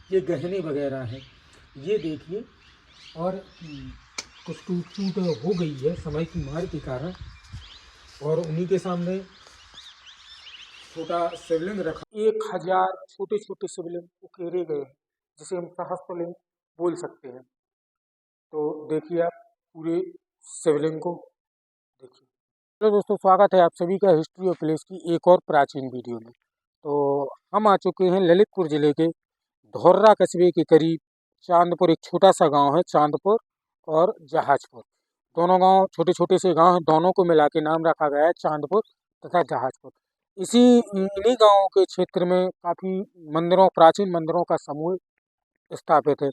ये गहने वगैरह हैं, ये देखिए। और कुछ टूट फूट हो गई है समय की मार के कारण, और उन्हीं के सामने छोटा शिवलिंग रखा। 1000 छोटे छोटे शिवलिंग उकेरे गए हैं, जिसे हम सहस्त्रलिंग बोल सकते हैं। तो देखिए आप पूरे शिवलिंग को देखिए। हेलो दोस्तों, स्वागत है आप सभी का हिस्ट्री ऑफ प्लेस की एक और प्राचीन वीडियो में। तो हम आ चुके हैं ललितपुर ज़िले के धौर्रा कस्बे के करीब चांदपुर। एक छोटा सा गांव है चांदपुर और जहाजपुर। दोनों गांव छोटे छोटे से गांव हैं, दोनों को मिला के नाम रखा गया है चांदपुर तथा जहाजपुर। इन्हीं गांवों के क्षेत्र में काफ़ी मंदिरों, प्राचीन मंदिरों का समूह स्थापित है,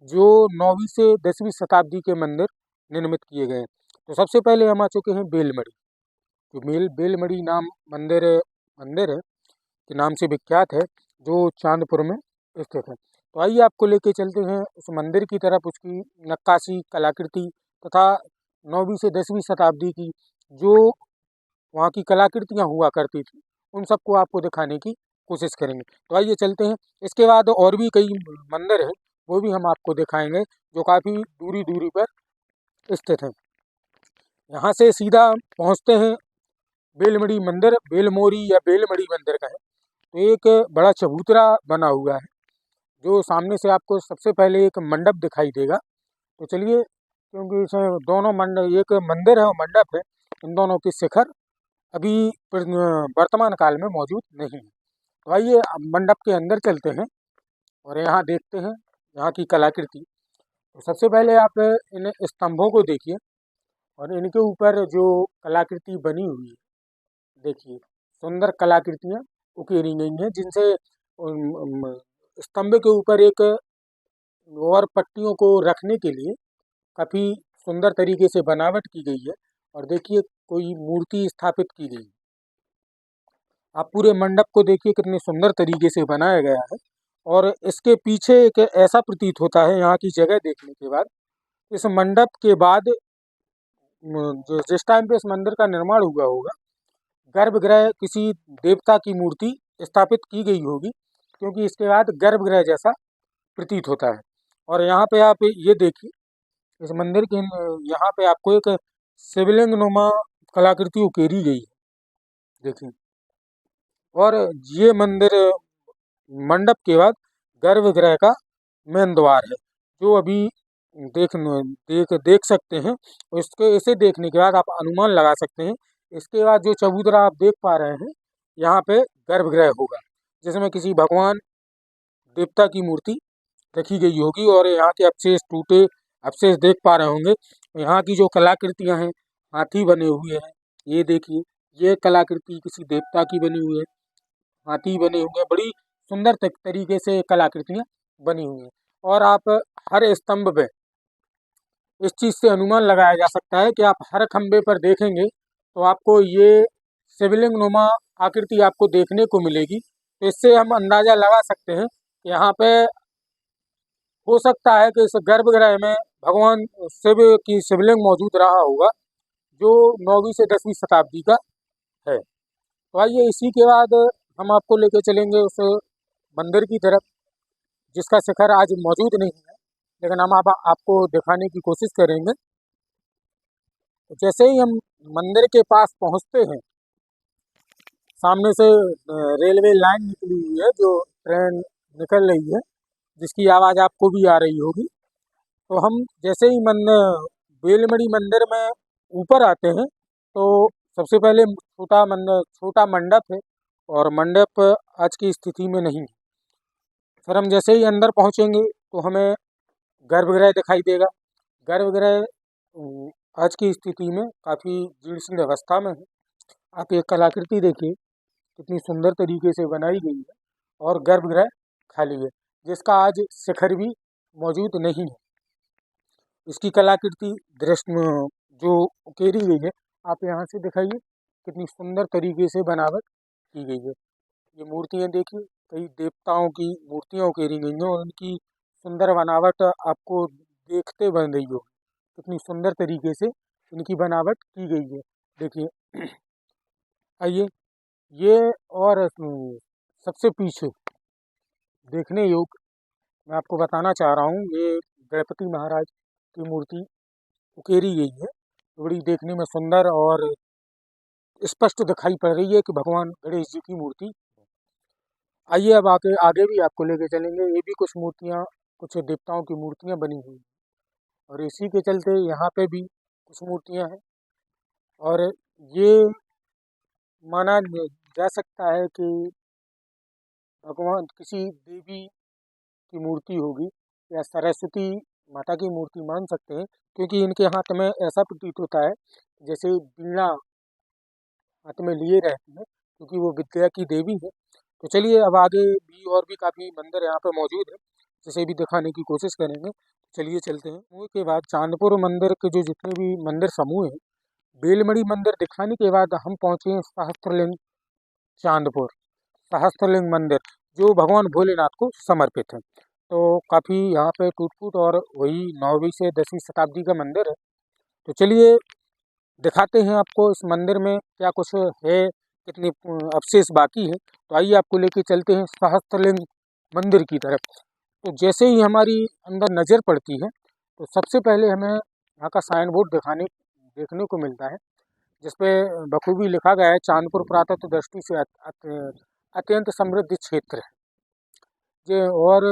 जो 9वीं से 10वीं शताब्दी के मंदिर निर्मित किए गए हैं। तो सबसे पहले हम आ चुके हैं बेलमड़ी, जो बेलमड़ी नाम मंदिर है के नाम से विख्यात है, जो चांदपुर में स्थित है। तो आइए आपको लेके चलते हैं उस मंदिर की तरफ, उसकी नक्काशी, कलाकृति तथा 9वीं से 10वीं शताब्दी की जो वहाँ की कलाकृतियाँ हुआ करती थी, उन सबको आपको दिखाने की कोशिश करेंगे। तो आइए चलते हैं। इसके बाद और भी कई मंदिर हैं, वो भी हम आपको दिखाएंगे, जो काफ़ी दूरी दूरी पर स्थित हैं। यहाँ से सीधा पहुँचते हैं बेलमड़ी मंदिर, बेलमोरी या बेलमड़ी मंदिर का है। तो एक बड़ा चबूतरा बना हुआ है, जो सामने से आपको सबसे पहले एक मंडप दिखाई देगा। तो चलिए, क्योंकि इसमें दोनों एक मंदिर है और मंडप है, इन दोनों के शिखर अभी वर्तमान काल में मौजूद नहीं है। तो आइए अब मंडप के अंदर चलते हैं और यहाँ देखते हैं यहाँ की कलाकृति। तो सबसे पहले आप इन स्तंभों को देखिए और इनके ऊपर जो कलाकृति बनी हुई है, देखिए सुंदर कलाकृतियाँ उकेरी गई हैं, जिनसे स्तंभ के ऊपर एक और पट्टियों को रखने के लिए काफ़ी सुंदर तरीके से बनावट की गई है। और देखिए कोई मूर्ति स्थापित की गई है। आप पूरे मंडप को देखिए, कितने सुंदर तरीके से बनाया गया है। और इसके पीछे एक ऐसा प्रतीत होता है यहाँ की जगह देखने के बाद, इस मंडप के बाद जिस टाइम पे इस मंदिर का निर्माण हुआ होगा, गर्भगृह किसी देवता की मूर्ति स्थापित की गई होगी, क्योंकि इसके बाद गर्भगृह जैसा प्रतीत होता है। और यहाँ पे आप ये देखिए, इस मंदिर के यहाँ पे आपको एक शिवलिंग नुमा कलाकृति उकेरी गई है, देखिए। और ये मंडप के बाद गर्भगृह का मेन द्वार है, जो अभी देख सकते हैं। इसे देखने के बाद आप अनुमान लगा सकते हैं, इसके बाद जो चबूतरा आप देख पा रहे हैं, यहाँ पे गर्भगृह होगा, जिसमें किसी भगवान देवता की मूर्ति रखी गई होगी। और यहाँ के अवशेष देख पा रहे होंगे। यहाँ की जो कलाकृतियाँ हैं, हाथी बने हुए हैं, ये देखिए, ये कलाकृति किसी देवता की बनी हुई है, हाथी बने हुए हैं, बड़ी सुंदर तरीके से कलाकृतियाँ बनी हुई हैं। और आप हर स्तंभ पे इस चीज़ से अनुमान लगाया जा सकता है कि आप हर खंबे पर देखेंगे तो आपको ये शिवलिंग नुमा आकृति आपको देखने को मिलेगी। तो इससे हम अंदाज़ा लगा सकते हैं कि यहाँ पे हो सकता है कि इस गर्भगृह में भगवान शिव की शिवलिंग मौजूद रहा होगा, जो 9वीं से 10वीं शताब्दी का है। तो आइए इसी के बाद हम आपको लेके चलेंगे उस मंदिर की तरफ, जिसका शिखर आज मौजूद नहीं है, लेकिन हम आपको दिखाने की कोशिश करेंगे। तो जैसे ही हम मंदिर के पास पहुंचते हैं, सामने से रेलवे लाइन निकली हुई है, जो ट्रेन निकल रही है, जिसकी आवाज़ आपको भी आ रही होगी। तो हम जैसे ही बेलमड़ी मंदिर में ऊपर आते हैं, तो सबसे पहले छोटा मंडप है, और मंडप आज की स्थिति में नहीं है। फिर हम जैसे ही अंदर पहुंचेंगे तो हमें गर्भगृह दिखाई देगा। गर्भगृह आज की स्थिति में काफ़ी जीर्ण अवस्था में है। आप एक कलाकृति देखिए, कितनी सुंदर तरीके से बनाई गई है, और गर्भगृह खाली है, जिसका आज शिखर भी मौजूद नहीं है। इसकी कलाकृति दृश्य जो उकेरी गई है, आप यहाँ से दिखाइए, कितनी सुंदर तरीके से बनावट की गई है। ये मूर्तियाँ देखिए, कई देवताओं की मूर्तियाँ उकेरी गई हैं, और उनकी सुंदर बनावट आपको देखते बन रही हो, कितनी सुंदर तरीके से इनकी बनावट की गई है, देखिए। आइए, ये और सबसे पीछे देखने योग्य मैं आपको बताना चाह रहा हूँ, ये गणपति महाराज की मूर्ति उकेरी गई है। बड़ी देखने में सुंदर और स्पष्ट दिखाई पड़ रही है कि भगवान गणेश जी की मूर्ति। आइए अब आगे आगे भी आपको लेके चलेंगे। ये भी कुछ मूर्तियाँ, कुछ देवताओं की मूर्तियाँ बनी हुई हैं और इसी के चलते यहाँ पे भी कुछ मूर्तियाँ हैं। और ये माना जा सकता है कि भगवान किसी देवी की मूर्ति होगी या सरस्वती माता की मूर्ति मान सकते हैं, क्योंकि इनके हाथ में ऐसा प्रतीत होता है जैसे वीणा हाथ में लिए रहती है, क्योंकि वो विद्या की देवी है। तो चलिए अब आगे भी और भी काफ़ी मंदिर यहाँ पे मौजूद है, जिसे भी दिखाने की कोशिश करेंगे। चलिए चलते हैं। उसके बाद चांदपुर मंदिर के जो जितने भी मंदिर समूह हैं, बेलमणि मंदिर दिखाने के बाद हम पहुँचे हैं सहस्त्रलिंग चांदपुर। सहस्त्रलिंग मंदिर जो भगवान भोलेनाथ को समर्पित है। तो काफ़ी यहाँ पे टूट फूट और वही 9वीं से 10वीं शताब्दी का मंदिर है। तो चलिए दिखाते हैं आपको इस मंदिर में क्या कुछ है, कितने अवशेष बाकी है। तो आइए आपको लेके चलते हैं सहस्त्रलिंग मंदिर की तरफ। तो जैसे ही हमारी अंदर नज़र पड़ती है तो सबसे पहले हमें यहाँ का साइन बोर्ड देखने को मिलता है, जिसपे बखूबी लिखा गया है चांदपुर पुरातत्व दृष्टि से अत्यंत समृद्ध क्षेत्र है ये, और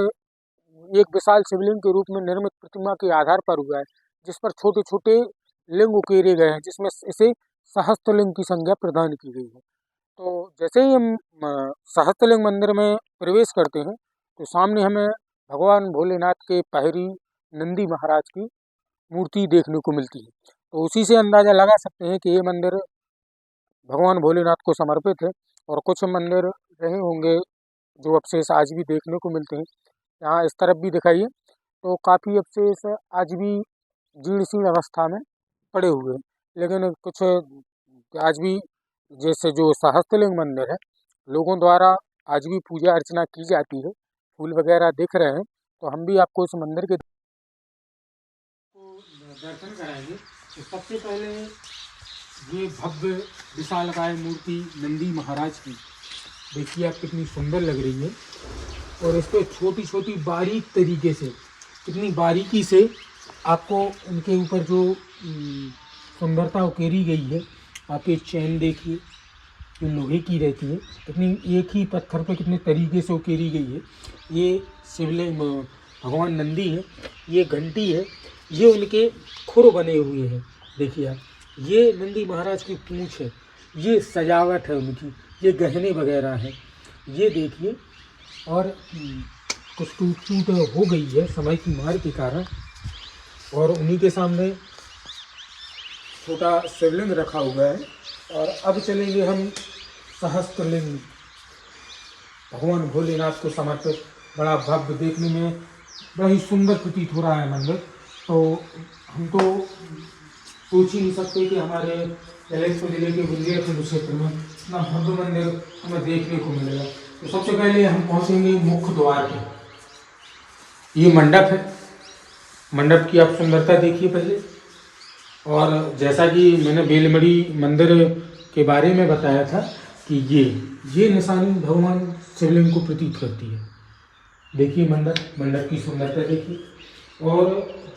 एक विशाल शिवलिंग के रूप में निर्मित प्रतिमा के आधार पर हुआ है, जिस पर छोटे छोटे लिंग उकेरे गए हैं, जिसमें इसे सहस्त्रलिंग की संज्ञा प्रदान की गई है। तो जैसे ही हम सहस्त्रलिंग मंदिर में प्रवेश करते हैं तो सामने हमें भगवान भोलेनाथ के पहरी नंदी महाराज की मूर्ति देखने को मिलती है। तो उसी से अंदाज़ा लगा सकते हैं कि ये मंदिर भगवान भोलेनाथ को समर्पित है। और कुछ मंदिर रहे होंगे जो अवशेष आज भी देखने को मिलते हैं। यहाँ इस तरफ भी दिखाइए तो काफ़ी अवशेष आज भी जीर्ण शीर्ण अवस्था में पड़े हुए हैं, लेकिन कुछ आज भी जैसे जो सहस्त्रलिंग मंदिर है, लोगों द्वारा आज भी पूजा अर्चना की जाती है, फूल वगैरह दिख रहे हैं। तो हम भी आपको इस मंदिर के दर्शन कराएंगे। तो सबसे पहले ये भव्य विशालकाय मूर्ति नंदी महाराज की देखिए आप, कितनी सुंदर लग रही है। और इस पर छोटी छोटी बारीक तरीके से, कितनी बारीकी से आपको उनके ऊपर जो सुंदरता उकेरी गई है। आप ये चैन देखिए जो लोहे की रहती है, कितनी एक ही पत्थर पे कितने तरीके से उकेरी गई है। ये शिवलिंग भगवान नंदी है, ये घंटी है, ये उनके खुर बने हुए हैं। देखिए आप, ये नंदी महाराज की पूंछ है, ये सजावट है उनकी, ये गहने वगैरह हैं, ये देखिए। और कुछ टूट फूट हो गई है समय की मार के कारण, और उन्हीं के सामने छोटा शिवलिंग रखा हुआ है। और अब चलेंगे हम सहस्त्रलिंग भगवान भोलेनाथ को समर्पित, बड़ा भव्य, देखने में बड़ा ही सुंदर प्रतीत हो रहा है मंदिर। तो हम तो सोच ही नहीं सकते कि हमारे ललितपुर जिले के बुंदेलखंड क्षेत्र में इतना भव्य मंदिर हमें देखने को मिलेगा। तो सबसे पहले हम पहुंचेंगे मुख्य द्वार पे। ये मंडप है, मंडप की आप सुंदरता देखिए पहले। और जैसा कि मैंने बेलमणि मंदिर के बारे में बताया था कि ये निशानी भगवान शिवलिंग को प्रतीत करती है। देखिए मंडप की सुंदरता देखिए। और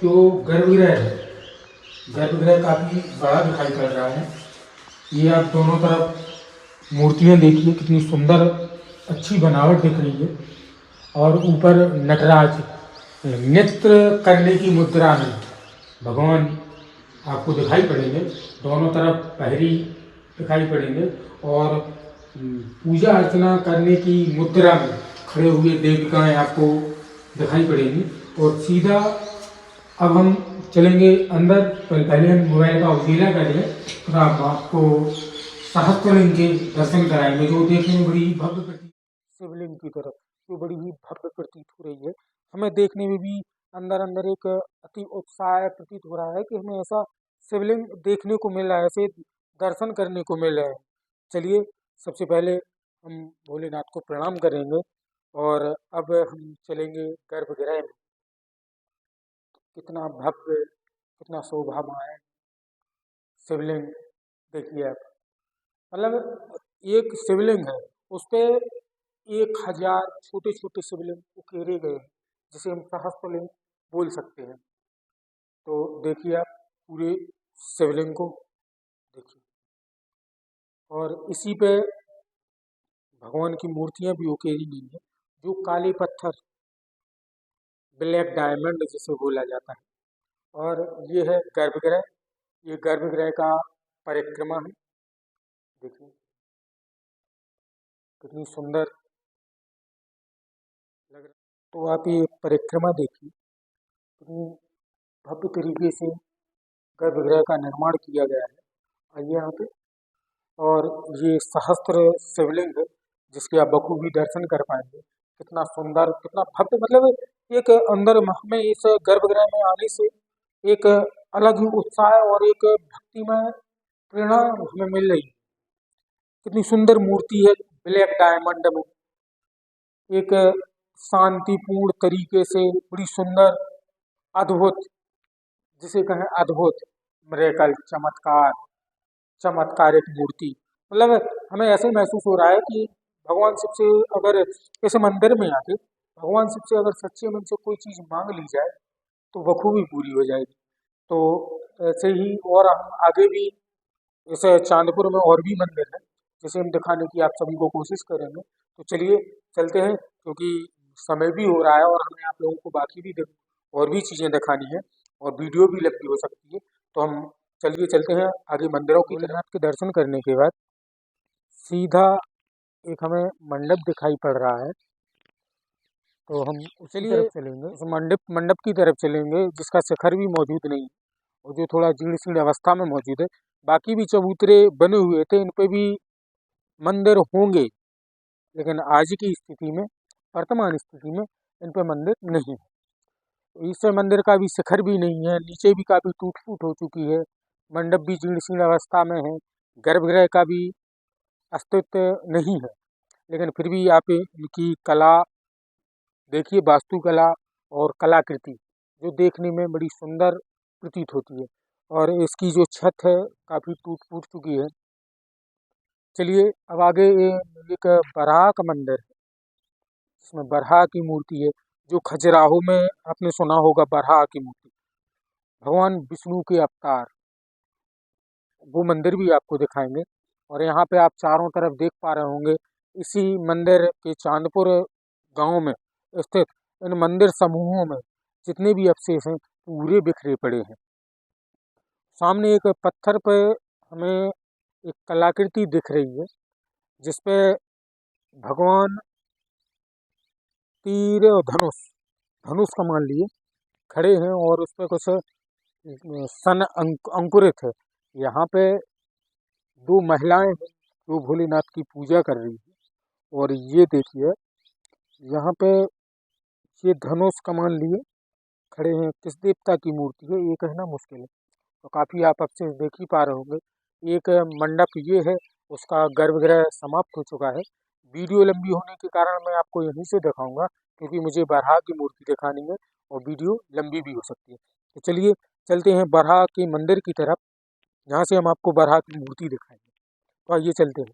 जो गर्भगृह है, गर्भगृह काफ़ी बड़ा दिखाई पड़ रहा है। ये आप दोनों तरफ मूर्तियाँ देखिए, कितनी सुंदर अच्छी बनावट दिख रही है। और ऊपर नटराज नृत्य करने की मुद्रा में भगवान आपको दिखाई पड़ेंगे, दोनों तरफ पहरी दिखाई पड़ेंगे। और पूजा अर्चना करने की मुद्रा में खड़े हुए देविकाएं आपको दिखाई पड़ेंगी। और सीधा अब हम चलेंगे अंदर, पहले हम मोबाइल का उजीला कर लें, तो आपको सहस्त्रलिंग के दर्शन कराएंगे, जो देखने में बड़ी भव्य प्रतीत, शिवलिंग की तरफ जो बड़ी ही भव्य प्रतीत हो रही है। हमें देखने में भी अंदर अंदर एक अति उत्साह प्रतीत हो रहा है कि हमें ऐसा शिवलिंग देखने को मिल रहा है, ऐसे दर्शन करने को मिल रहे हैं। चलिए सबसे पहले हम भोलेनाथ को प्रणाम करेंगे और अब हम चलेंगे गर्भगृह में। कितना भव्य, कितना शोभामय शिवलिंग देखिए आप। मतलब एक शिवलिंग है, उस पे 1000 छोटे छोटे शिवलिंग उकेरे गए हैं, जिसे हम सहस्त्रलिंग बोल सकते हैं। तो देखिए आप पूरे शिवलिंग को देखिए, और इसी पे भगवान की मूर्तियां भी उकेरी गई हैं, जो काले पत्थर, ब्लैक डायमंड जिसे बोला जाता है। और ये है गर्भगृह, ये गर्भगृह का परिक्रमा है। देखिए कितनी सुंदर लग रहा है। तो आप ये परिक्रमा देखिए, कितनी भव्य तरीके से गर्भगृह का निर्माण किया गया है। आइए यहाँ पे, और ये सहस्त्र शिवलिंग है, जिसके आप बखूबी दर्शन कर पाएंगे। कितना सुंदर, कितना भव्य, मतलब एक अंदर हमें इस गर्भगृह में आने से एक अलग ही उत्साह और एक भक्तिमय प्रेरणा हमें मिल रही है। कितनी सुंदर मूर्ति है, ब्लैक डायमंड में, एक शांतिपूर्ण तरीके से, बड़ी सुंदर, अद्भुत, जिसे कहें अद्भुत, मिरेकल, चमत्कार, चमत्कारिक मूर्ति। मतलब हमें ऐसे महसूस हो रहा है कि भगवान शिव से अगर इस मंदिर में आके भगवान शिव से अगर सच्चे मन से कोई चीज़ मांग ली जाए तो बखूबी पूरी हो जाएगी। तो ऐसे ही और हम आगे भी, जैसे चांदपुर में और भी मंदिर है, जिसे हम दिखाने की आप सभी को कोशिश करेंगे। तो चलिए चलते हैं, क्योंकि समय भी हो रहा है और हमें आप लोगों को बाकी भी और भी चीज़ें दिखानी है, और वीडियो भी लंबी हो सकती है। तो हम चलिए चलते हैं आगे मंदिरों की तरफ। भोलेनाथ के दर्शन करने के बाद सीधा एक हमें मंडप दिखाई पड़ रहा है, तो हम उसी तरफ चलेंगे, उस मंडप की तरफ चलेंगे, जिसका शिखर भी मौजूद नहीं है और जो थोड़ा जीर्ण शीर्ण अवस्था में मौजूद है। बाकी भी चबूतरे बने हुए थे, इन पे भी मंदिर होंगे, लेकिन आज की स्थिति में, वर्तमान स्थिति में इन पे मंदिर नहीं है। तो इस मंदिर का भी शिखर भी नहीं है, नीचे भी काफ़ी टूट फूट हो चुकी है, मंडप भी जीर्ण शीर्ण अवस्था में है, गर्भगृह का भी अस्तित्व नहीं है। लेकिन फिर भी आप इनकी कला देखिए, वास्तुकला और कलाकृति जो देखने में बड़ी सुंदर प्रतीत होती है, और इसकी जो छत है काफ़ी टूट फूट चुकी है। चलिए अब आगे एक बराह का मंदिर है, जिसमें बराह की मूर्ति है, जो खजुराहो में आपने सुना होगा, बराह की मूर्ति, भगवान विष्णु के अवतार, वो मंदिर भी आपको दिखाएंगे। और यहाँ पे आप चारों तरफ देख पा रहे होंगे, इसी मंदिर के चांदपुर गांव में स्थित इन मंदिर समूहों में जितने भी अवशेष हैं पूरे बिखरे पड़े हैं। सामने एक पत्थर पर हमें एक कलाकृति दिख रही है, जिसपे भगवान तीर और धनुष कमान लिए खड़े हैं, और उस पर कुछ सन अंकुरित है। यहाँ पे दो महिलाएं हैं जो भोलेनाथ की पूजा कर रही है, और ये देखिए यहाँ पे ये धनुष कमान लिए खड़े हैं। किस देवता की मूर्ति है ये कहना मुश्किल है, तो काफ़ी आप अवशेष देख ही पा रहे होंगे। एक मंडप ये है, उसका गर्भगृह समाप्त हो चुका है। वीडियो लंबी होने के कारण मैं आपको यहीं से दिखाऊंगा, क्योंकि मुझे बराह की मूर्ति दिखानी है और वीडियो लंबी भी हो सकती है। तो चलिए चलते हैं बराह के मंदिर की तरफ, जहाँ से हम आपको बराह की मूर्ति दिखाएंगे। तो आइए चलते हैं।